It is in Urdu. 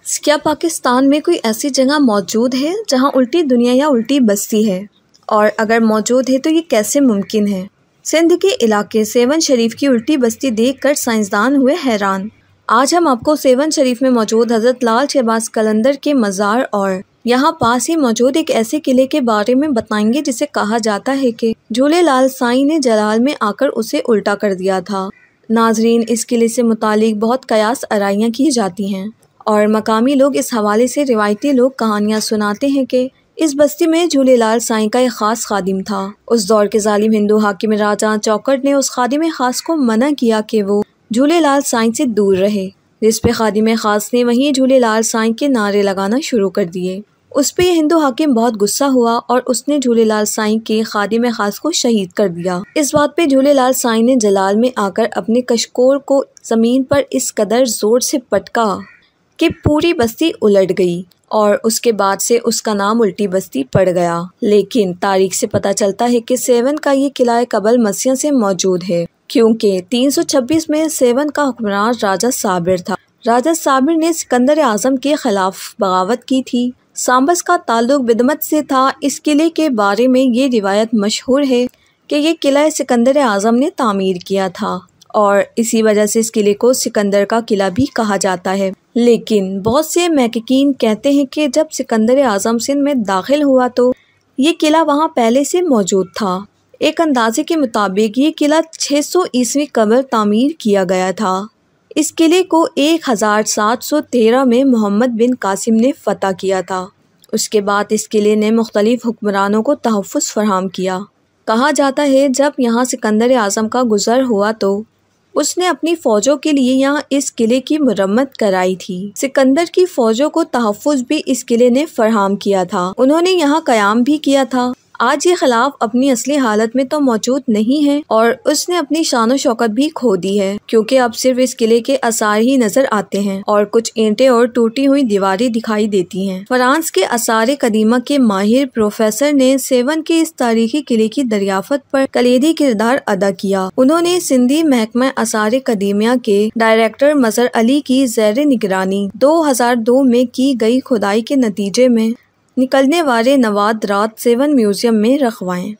کیا پاکستان میں کوئی ایسی جگہ موجود ہے جہاں الٹی دنیا یا الٹی بستی ہے؟ اور اگر موجود ہے تو یہ کیسے ممکن ہے؟ سندھ کے علاقے سیون شریف کی الٹی بستی دیکھ کر سائنسدان ہوئے حیران۔ آج ہم آپ کو سیون شریف میں موجود حضرت لال شہباز قلندر کے مزار اور یہاں پاس ہی موجود ایک ایسے قلعے کے بارے میں بتائیں گے جسے کہا جاتا ہے کہ جھولے لال سائیں نے جلال میں آ کر اسے الٹا کر دیا تھا۔ ناظرین، اس قلعے سے متعلق بہت قیاس آرائیاں کی جاتی ہیں اور مقامی لوگ اس حوالے سے روایتی لوگ کہانیاں سناتے ہیں کہ اس بستی میں جھولے لال سائیں کا ایک خاص خادم تھا۔ اس دور کے ظالم ہندو حاکم راجہ چوکٹ نے اس خادم خاص کو منع کیا کہ وہ جھولے لال سائیں سے دور رہے، جس پہ خادم خاص نے وہیں جھولے لال سائیں کے نعرے لگانا شروع کر دیے۔ اس پہ یہ ہندو حاکم بہت غصہ ہوا اور اس نے جھولے لال سائیں کے خادم خاص کو شہید کر دیا۔ اس بات پہ جھولے لال سائیں نے جلال میں آ کر اپنے کشکول کو زمین پر اس قدر زور سے پٹکا کہ پوری بستی الٹ گئی اور اس کے بعد سے اس کا نام الٹی بستی پڑ گیا۔ لیکن تاریخ سے پتہ چلتا ہے کہ سیون کا یہ قلعہ قبل مسیح سے موجود ہے، کیونکہ 326 میں سیون کا حکمران راجہ صابر تھا۔ راجہ صابر نے سکندر اعظم کے خلاف بغاوت کی تھی۔ سامبس کا تعلق بدمت سے تھا۔ اس قلعے کے بارے میں یہ روایت مشہور ہے کہ یہ قلعہ سکندر اعظم نے تعمیر کیا تھا اور اسی وجہ سے اس قلعے کو سکندر کا قلعہ بھی کہا جاتا ہے۔ لیکن بہت سے محققین کہتے ہیں کہ جب سکندر اعظم سندھ میں داخل ہوا تو یہ قلعہ وہاں پہلے سے موجود تھا۔ ایک اندازے کے مطابق یہ قلعہ 600 عیسوی قبل تعمیر کیا گیا تھا۔ اس قلعے کو 1713 میں محمد بن قاسم نے فتح کیا تھا۔ اس کے بعد اس قلعے نے مختلف حکمرانوں کو تحفظ فراہم کیا۔ کہا جاتا ہے جب یہاں سکندر اعظم کا گزر ہوا تو اس نے اپنی فوجوں کے لیے یہاں اس قلعے کی مرمت کرائی تھی۔ سکندر کی فوجوں کو تحفظ بھی اس قلعے نے فراہم کیا تھا۔ انہوں نے یہاں قیام بھی کیا تھا۔ آج یہ خلاف اپنی اصلی حالت میں تو موجود نہیں ہے اور اس نے اپنی شان و شوکت بھی کھو دی ہے، کیونکہ اب صرف اس قلعے کے آثار ہی نظر آتے ہیں اور کچھ اینٹیں اور ٹوٹی ہوئی دیواریں دکھائی دیتی ہیں۔ فرانس کے آثار قدیمہ کے ماہر پروفیسر نے سیون کے اس تاریخی قلعے کی دریافت پر کلیدی کردار ادا کیا۔ انہوں نے سندھی محکمہ آثار قدیمہ کے ڈائریکٹر مظہر علی کی زیر نگرانی 2002 میں کی گئی کھدائی کے نتیجے میں نکلنے والے نوادرات سیون میوزیم میں رکھوائے۔